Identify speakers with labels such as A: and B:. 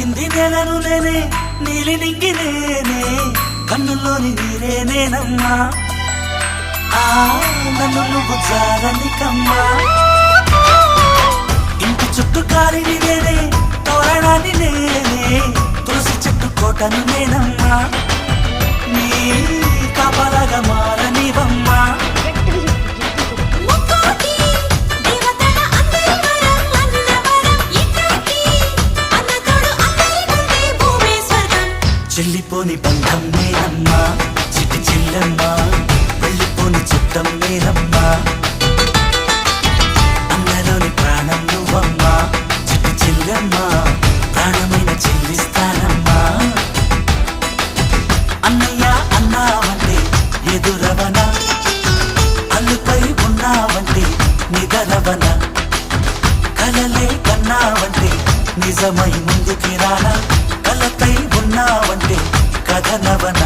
A: తాకింది నేలను నేనే నీలి నింగి నేనే కన్నుల్లోని నీరే నేనమ్మా నన్ను నువ్వు జారనికమ్మా ఇంటి చుట్టూ కాలిని నేనే తోరణాన్ని నేనే తులసి చెట్టు కోటను నేనమ్మా నీ కాపలాగా మారనివమ్మా చెల్లిపోని బంధం నేనమ్మా చిట్టి చెల్లమ్మా వెళ్ళిపోని చుట్టం నేనమ్మా అన్నలోని ప్రాణం నువ్వమ్మా చిట్టి చెల్లమ్మా ప్రాణమైన చెల్లిస్తానమ్మా అన్నయ్య అన్నావంటే ఎదురవనా అల్లుపై ఉన్నావంటే నిదరవన కలలే కన్నావంటే నిజమై ముందుకి రానా కలపై ఉన్నావంటే కథనవన